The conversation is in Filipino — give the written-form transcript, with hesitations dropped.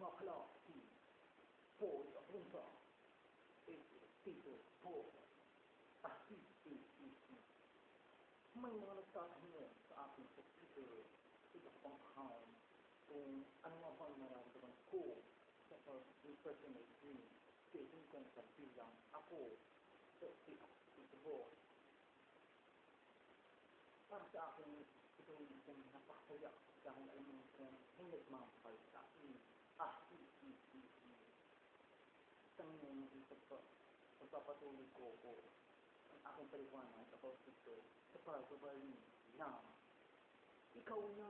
klase poi appunto dito po may mga nagtatanong sa akin sa Twitter ito pang account kung ano nga bang nararamdaman ko sa impersonate me speaking kong sa bilang ako sa ito po para sa akin ito yung isang napakasaya dahil alam mo kung hindi nagmamahal sa akin isang pagpapatuloy ko ang aking paliwanag about dito sa pagbabalin na ikaw na